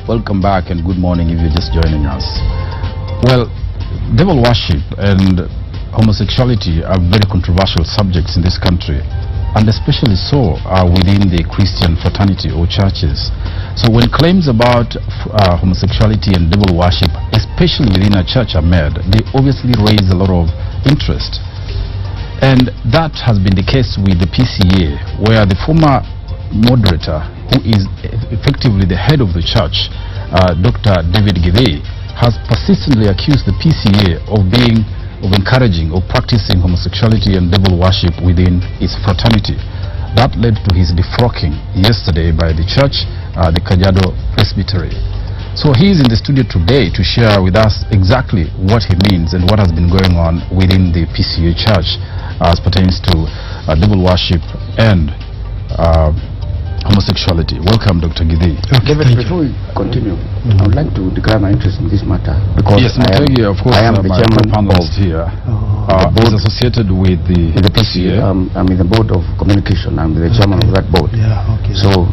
Welcome back and good morning if you're just joining us. Well, devil worship and homosexuality are very controversial subjects in this country, and especially so within the Christian fraternity or churches. So when claims about homosexuality and devil worship, especially within a church, are made, they obviously raise a lot of interest. And that has been the case with the PCEA, where the former moderator, who is effectively the head of the church, Dr. David Githii, has persistently accused the PCEA of encouraging or practicing homosexuality and devil worship within its fraternity. That led to his defrocking yesterday by the church, the Kajiado Presbytery. So he is in the studio today to share with us exactly what he means and what has been going on within the PCEA church as pertains to devil worship and homosexuality. Welcome, Dr. Githii. David, before we continue, I would like to declare my interest in this matter because yes, Mutegi, of course, I am the chairman panelist here. Board associated with the PCEA. I'm in the board of communication. I'm the chairman of that board. Yeah, okay. So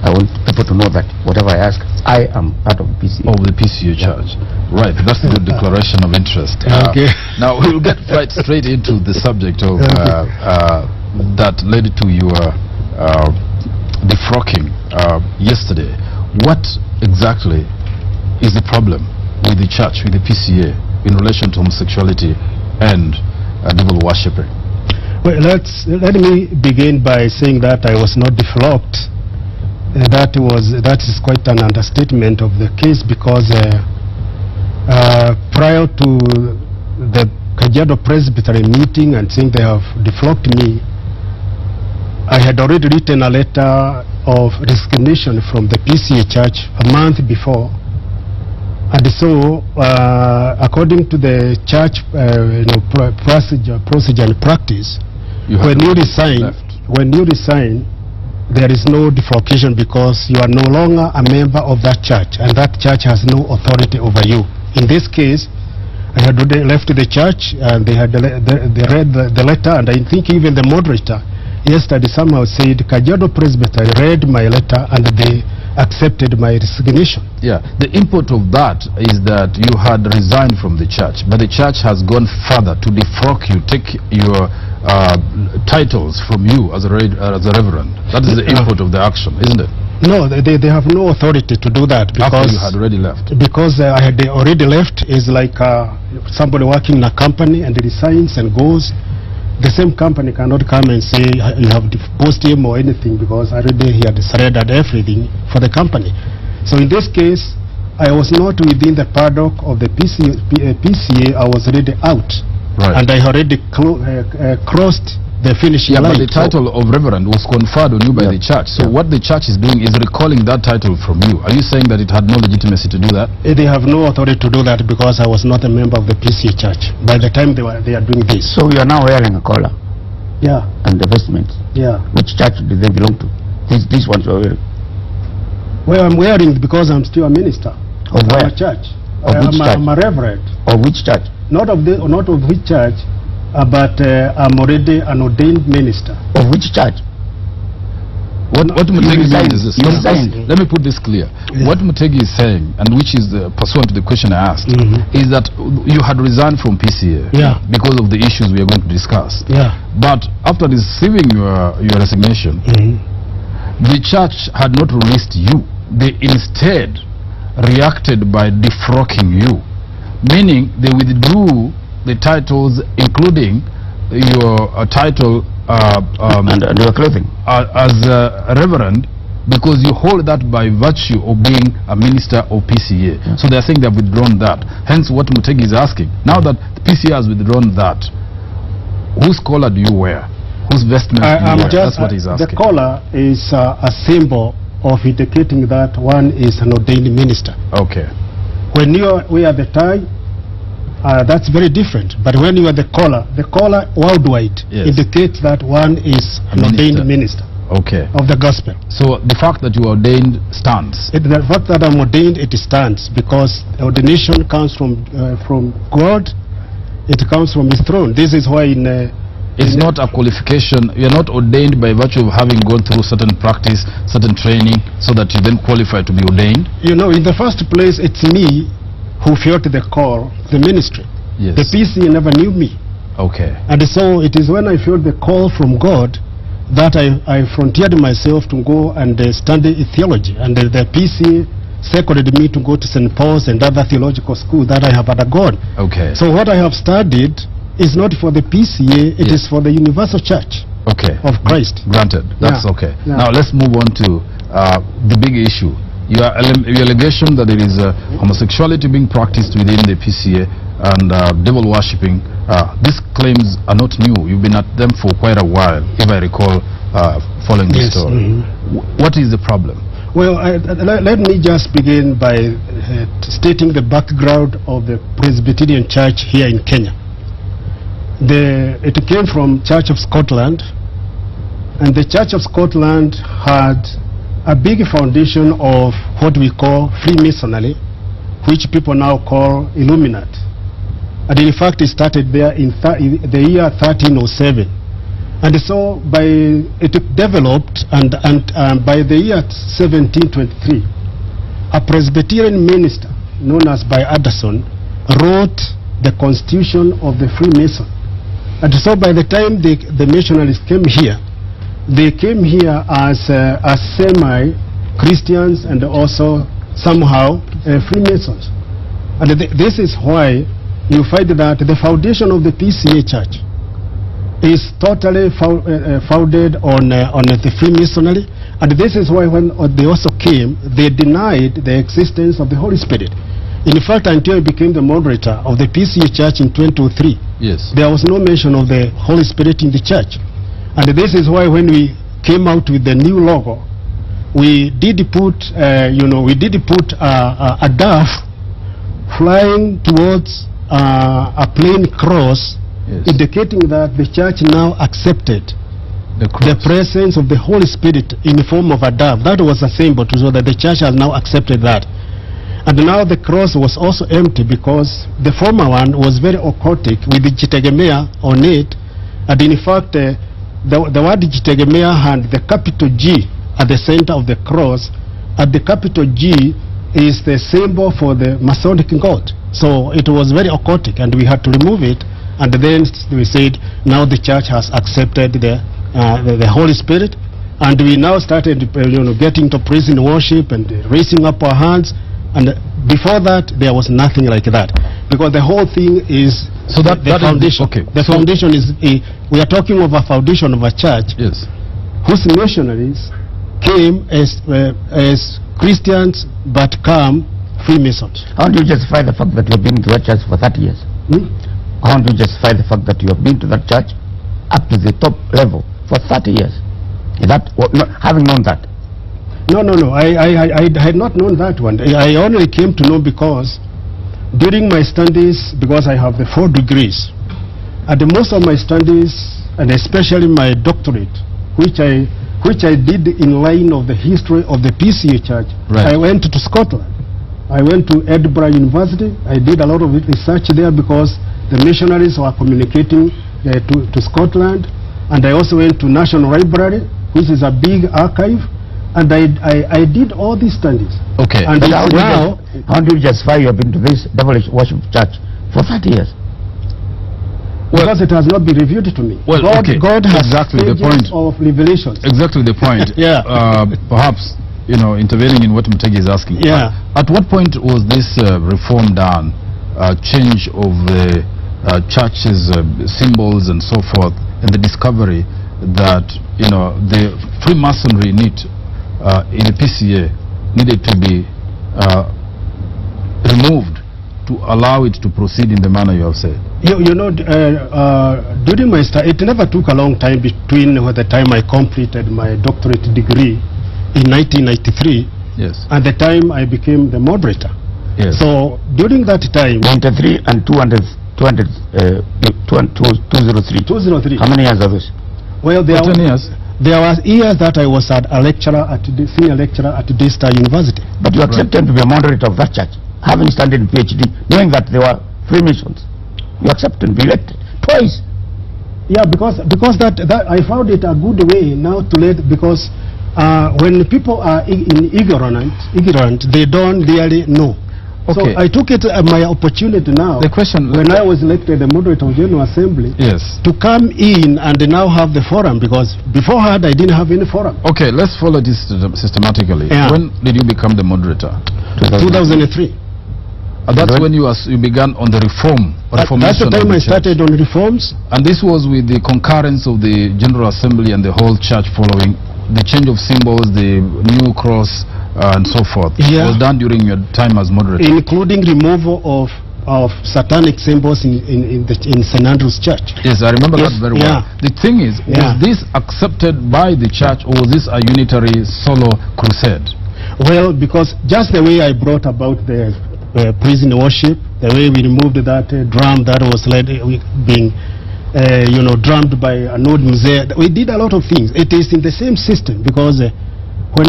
I want people to know that whatever I ask, I am part of the PCEA. Of the PCEA church. Right, that's the declaration of interest. Okay. Now we'll get right straight into the subject of that led to your defrocking yesterday. What exactly is the problem with the church, with the PCEA, in relation to homosexuality and devil worshipping? Well, let me begin by saying that I was not defrocked. That is quite an understatement of the case, because prior to the Kajiado Presbytery meeting and saying they have defrocked me, I had already written a letter of resignation from the PCEA church a month before. And so, according to the church procedure and practice, when you resign, there is no defrocation, because you are no longer a member of that church, and that church has no authority over you. In this case, I had already left the church, and they read the letter, and I think even the moderator yesterday somehow said Kajiado Presbytery read my letter and they accepted my resignation. Yeah, the import of that is that you had resigned from the church, but the church has gone further to defrock you, take your titles from you as a reverend. That is the import of the action, isn't it? No, they have no authority to do that, because after you had already left. Because I had already left is like somebody working in a company and resigns and goes. The same company cannot come and say you have deposed him or anything, because already he had surrendered everything for the company. So in this case, I was not within the paddock of the PCEA. I was already out. Right. And I already crossed the finishing line. But the title of reverend was conferred on you by the church. So what the church is doing is recalling that title from you. Are you saying that it had no legitimacy to do that? They have no authority to do that, because I was not a member of the PCEA church by the time they are doing this. So you are now wearing a collar? Yeah. And the vestments? Yeah. Which church do they belong to? These ones you are wearing? Well, I'm wearing because I'm still a minister. Of where? A church. I'm a reverend. Of which church? Not of which church, but I'm already an ordained minister. Of which church? What Mutegi means is this. Let me put this clear. Yeah. What Mutegi is saying, and which is pursuant to the question I asked, is that you had resigned from PCEA because of the issues we are going to discuss. Yeah. But after receiving your resignation, the church had not released you. They instead reacted by defrocking you, meaning they withdrew the titles, including your title and your clothing as a reverend, because you hold that by virtue of being a minister of PCEA. Yeah. So they are saying they have withdrawn that. Hence what Mutegi is asking. Now that the PCEA has withdrawn that, whose collar do you wear? Whose vestment do you wear? That's what he's asking. The collar is a symbol of indicating that one is an ordained minister. Okay. When you wear the tie, that's very different. But when you wear the collar worldwide indicates that one is an ordained minister. Okay. Of the gospel. So the fact that you are ordained stands. The fact that I'm ordained, it stands, because ordination comes from God. It comes from His throne. This is why in It's not a qualification. You're not ordained by virtue of having gone through certain practice, certain training, so that you then qualify to be ordained. You know, in the first place, it's me who felt the call, the ministry. Yes. The PCA never knew me. Okay. And so it is when I felt the call from God that I frontiered myself to go and study theology. And the PCA seconded me to go to St. Paul's and other theological school that I have undergone. Okay. So what I have studied is not for the PCA, it is for the universal church of Christ. Granted. That's okay. Yeah. Now let's move on to the big issue. Your allegation that there is homosexuality being practiced within the PCA and devil worshipping. These claims are not new. You've been at them for quite a while, if I recall, following this story. What is the problem? Well, let me just begin by stating the background of the Presbyterian Church here in Kenya. It came from Church of Scotland, and the Church of Scotland had a big foundation of what we call Freemasonry, which people now call Illuminati. And in fact, it started there in the year 1307. And so it developed, and by the year 1723, a Presbyterian minister known as by Addison wrote the Constitution of the Freemason. And so by the time the missionaries came here, they came here as semi-Christians and also somehow Freemasons. And this is why you find that the foundation of the PCA Church is totally founded on the Freemasonry. And this is why when they also came, they denied the existence of the Holy Spirit. In fact, until I became the moderator of the PCA Church in 2003, there was no mention of the Holy Spirit in the church. And this is why when we came out with the new logo, we did put, a dove flying towards a plain cross, indicating that the church now accepted the presence of the Holy Spirit in the form of a dove. That was a symbol to show that the church has now accepted that. And now the cross was also empty because the former one was very occultic with the Jitegemea on it. And in fact, the word Jitegemea had the capital G at the center of the cross, and the capital G is the symbol for the Masonic God. So it was very occultic, and we had to remove it. And then we said, now the church has accepted the Holy Spirit, and we now started, getting to praise and worship and raising up our hands. And before that, there was nothing like that, because the whole thing is the foundation. The foundation is we are talking of a foundation of a church whose missionaries came as Christians but come Freemasons. How do you justify the fact that you have been to that church for 30 years? How do you justify the fact that you have been to that church up to the top level for 30 years? Is that having known that? No. I had not known that one. I only came to know because during my studies, because I have the 4 degrees, and most of my studies, and especially my doctorate, which I did in line of the history of the PCA Church, I went to Scotland. I went to Edinburgh University. I did a lot of research there because the missionaries were communicating to Scotland. And I also went to National Library, which is a big archive. And I did all these studies. Okay. And how do you justify you have been to this devilish worship church for 30 years? Well, because it has not been revealed to me. Well, God has exactly the point of revelation. Exactly the point. Perhaps intervening in what Mutegi is asking. At what point was this reform done? Change of the church's symbols and so forth, and the discovery that the Freemasonry in the PCA needed to be removed to allow it to proceed in the manner you have said. During my study, it never took a long time between the time I completed my doctorate degree in 1993 and the time I became the moderator. So during that time, 93 and 203. How many years are those? Well, there were years that I was a lecturer senior lecturer at Daystar University. But you accepted to be a moderator of that church, having studied PhD, knowing that they were Freemasons. You accepted to be elected twice. Yeah, because that I found it a good way now to let, because when people are ignorant, they don't really know. Okay. So I took it my opportunity now. The question, when I was elected the moderator of General Assembly, yes, to come in and now have the forum, because beforehand I didn't have any forum. Okay, let's follow this systematically. Yeah. When did you become the moderator? 2003. That's when you began on the reformation. That's the time I started on reforms. And this was with the concurrence of the General Assembly and the whole church following the change of symbols, the new cross, and so forth. Yeah. It was done during your time as moderator. Including removal of satanic symbols in St. Andrew's Church. Yes, I remember that very well. Yeah. The thing is, was this accepted by the church, or was this a unitary solo crusade? Well, because just the way I brought about the prison worship, the way we removed that drum that was being drummed by an old museum, we did a lot of things. It is in the same system, because when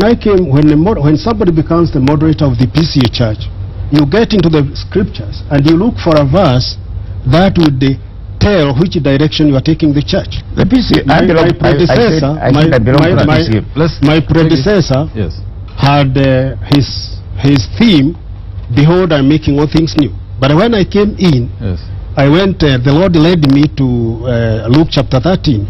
somebody becomes the moderator of the PCEA church, you get into the scriptures and you look for a verse that would tell which direction you are taking the church. The PCEA, my predecessor yes, had his theme, behold, I'm making all things new. But when I came in, yes, I went, the Lord led me to Luke chapter 13,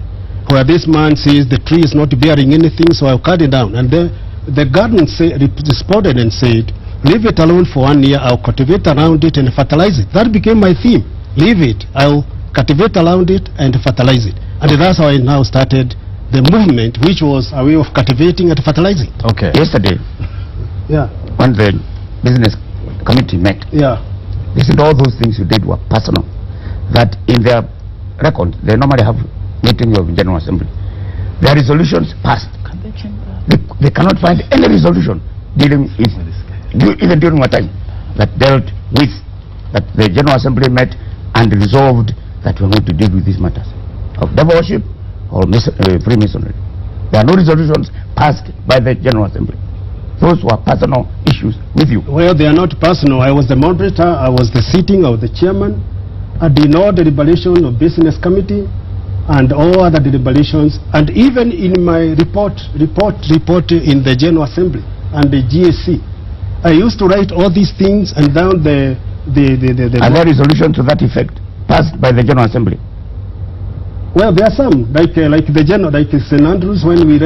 where this man says the tree is not bearing anything, so I'll cut it down. And the garden responded and said, leave it alone for 1 year, I'll cultivate around it and fertilize it. That became my theme. Leave it, I'll cultivate around it and fertilize it. And that's how I now started the movement, which was a way of cultivating and fertilizing. Okay. Yesterday, when the business committee met, they said all those things you did were personal, that in their record they normally have meetings of General Assembly. Their resolutions passed. They cannot find any resolution dealing with, even during my time, that dealt with, that the General Assembly met and resolved that we are going to deal with these matters of devil worship or Freemasonry. There are no resolutions passed by the General Assembly. Those were personal issues with you. Well, they are not personal. I was the moderator, I was the sitting of the chairman, I did all the deliberation of business committee and all other deliberations, and even in my report in the General Assembly and the GSC, I used to write all these things and down the Are there resolutions to that effect passed by the General Assembly? Well, there are some, like St. Andrews, when we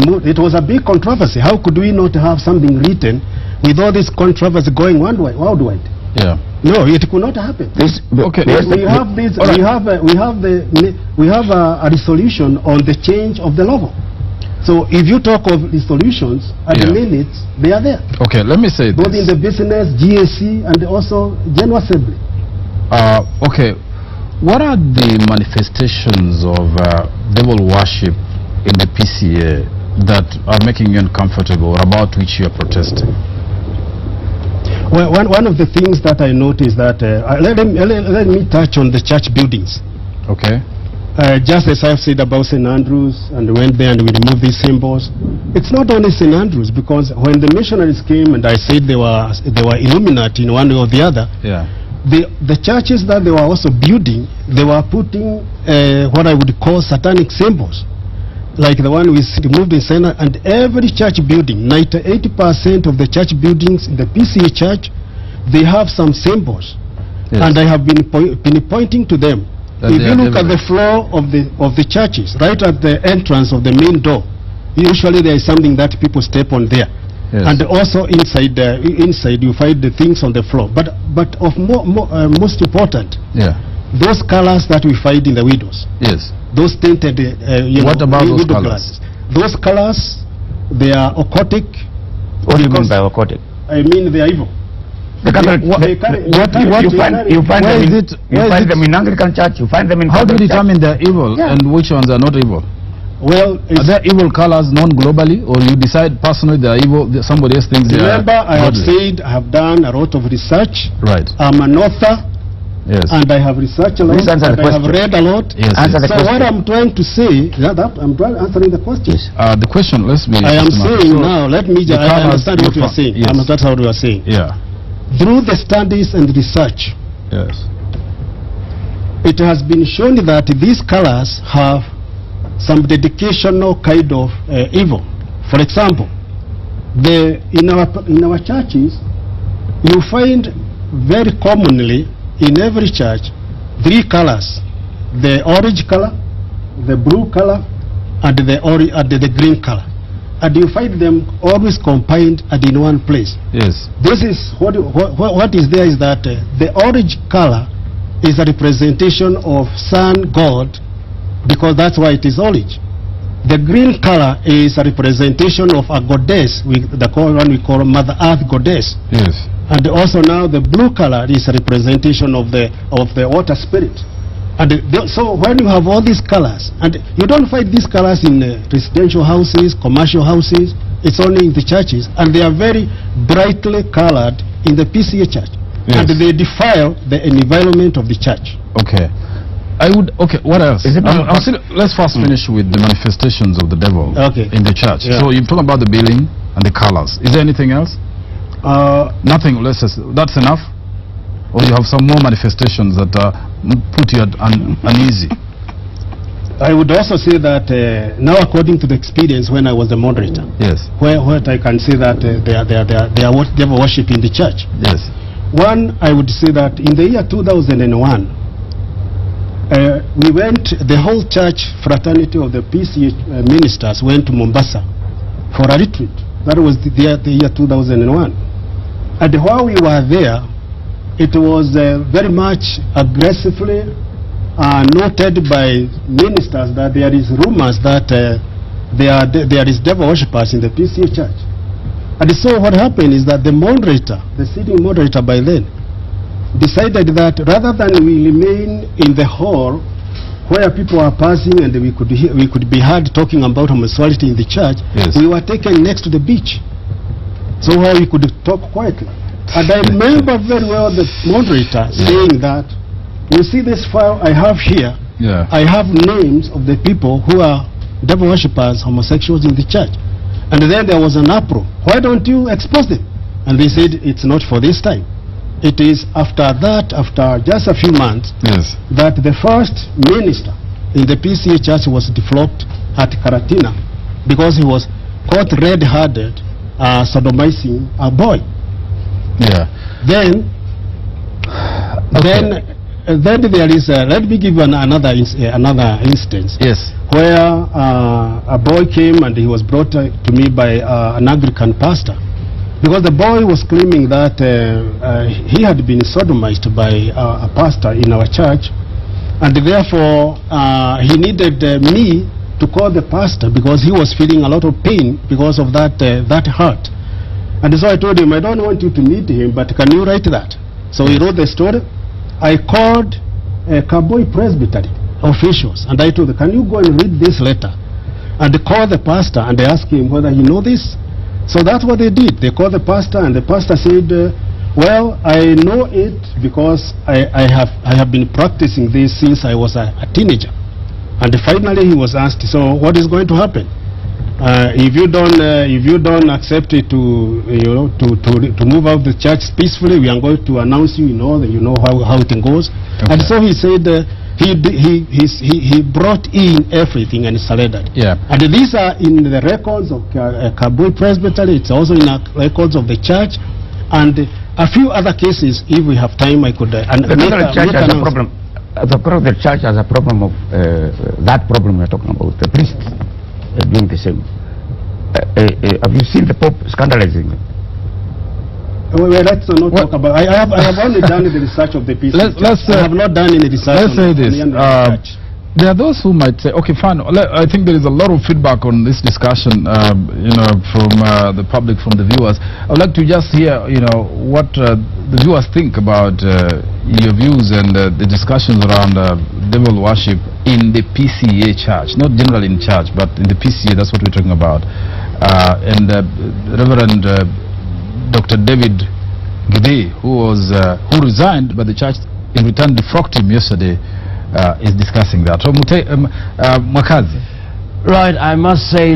moved, it was a big controversy. How could we not have something written with all this controversy going worldwide? Yeah. No, it could not happen. Okay. We have a resolution on the change of the logo. So if you talk of resolutions at the minutes, they are there. Okay, let me say both this. in the business, GSC, and also General Assembly. Okay. What are the manifestations of devil worship in the PCEA that are making you uncomfortable, or about which you are protesting? Well, one of the things that I noticed that let me touch on the church buildings. Okay. Just as I've said about St. Andrews, and we went there and we removed these symbols. It's not only St. Andrews, because when the missionaries came and I said they were Illuminati in one way or the other. Yeah. The churches that they were also building, they were putting what I would call satanic symbols, like the one we removed in Sena. And every church building, 80% of the church buildings in the PCEA church, they have some symbols. Yes. And I have been pointing to them. If you look at the floor of the churches, right at the entrance of the main door, usually there is something that people step on there. Yes. And also inside you find the things on the floor. But of most important, those colors that we find in the windows. Yes. Those tinted, what about those colors? Glasses. Those colors, they are occultic. What do you mean by occultic? I mean they are evil. You find them in Anglican church. You find them in. How do you determine they're evil and which ones are not evil? Well, are there evil colors known globally, or you decide personally they are evil? Somebody else thinks they are. Remember, I have said I have done a lot of research. Right. I'm an author. Yes. And I have researched a lot. And I have read a lot. Yes. So what I'm trying to say, I'm answering the question. The question, let's be. I am saying now. Let me just. I understand what you are saying. Yes. That's what you are saying. Yeah. Through the studies and research. Yes. Yes. Through the studies and research, I have been pointing to them. If you look at the floor of the churches, right at the entrance of the main door, usually there is something that people step on there. And also inside you find the things on the floor. But of most important, it has been shown that these colors have some dedicational kind of evil. For example, in our churches, you find very commonly in every church 3 colors: the orange color, the blue color, and the green color. And you find them always combined and in one place. Yes. This is what is there is that the orange color is a representation of sun god, because that's why it is orange. The green color is a representation of a goddess, the one we call Mother Earth goddess. Yes. And also now the blue color is a representation of the water spirit. And so when you have all these colors, and you don't find these colors in residential houses, commercial houses, it's only in the churches, and they are very brightly colored in the PCEA church. Yes. And they defile the environment of the church. Okay. Okay, what else? Let's first finish with the manifestations of the devil in the church. Yeah. So you're talking about the building and the colors. Is there anything else? Nothing, that's enough? Or you have some more manifestations that put you uneasy? I would also say that now, according to the experience when I was the moderator, yes, what I can say that they are devil worship in the church. Yes. One, I would say that in the year 2001, the whole church fraternity of the PCEA ministers went to Mombasa for a retreat. That was the year 2001. And while we were there, it was very much aggressively noted by ministers that there is rumors that there is devil worshippers in the PCEA church. And so what happened is that the moderator, the sitting moderator by then, decided that rather than we remain in the hall where people are passing and we could be heard talking about homosexuality in the church, yes, we were taken next to the beach, so where we could talk quietly. And I remember very well the moderator saying that, you see this file I have here, I have names of the people who are devil worshippers, homosexuals in the church. And then there was an uproar. Why don't you expose them? And they said, it's not for this time. It is after that, after just a few months, that the first minister in the PCEA church was deflocked at Karatina because he was caught red-handed sodomizing a boy. Yeah. Then there is let me give you another instance. Yes. Where a boy came and he was brought to me by an Anglican pastor, because the boy was claiming that he had been sodomized by a pastor in our church, and therefore he needed me to call the pastor because he was feeling a lot of pain because of that hurt. And so I told him, I don't want you to meet him, but can you write that? So he wrote the story. I called Cowboy Presbytery officials, and I told them, can you go and read this letter? And they called the pastor, and they asked him whether he know this. So that's what they did. They called the pastor, and the pastor said, well, I know it because I have been practicing this since I was a teenager. And finally he was asked, so what is going to happen? If you don't accept it to move out the church peacefully, we are going to announce you. You know how it goes. Okay. And so he said he brought in everything and surrendered. Yeah. And these are in the records of Cowboy Presbytery. It's also in the records of the church, and a few other cases. If we have time, I could. The church has a problem. The church has a problem of that problem we're talking about. The priests doing the same. Have you seen the Pope scandalizing? Well, let's not talk about. I have only done the research of the piece. I have not done any research. Let's say this. There are those who might say, okay, fine. I think there is a lot of feedback on this discussion, from the public, from the viewers. I would like to just hear, what the viewers think about your views and the discussions around devil worship in the PCEA church, not generally in church, but in the PCEA. That's what we're talking about. And Reverend Dr. David Githii, who resigned, but the church in return defrocked him yesterday, is discussing that. So, Mwakazi. Right, I must say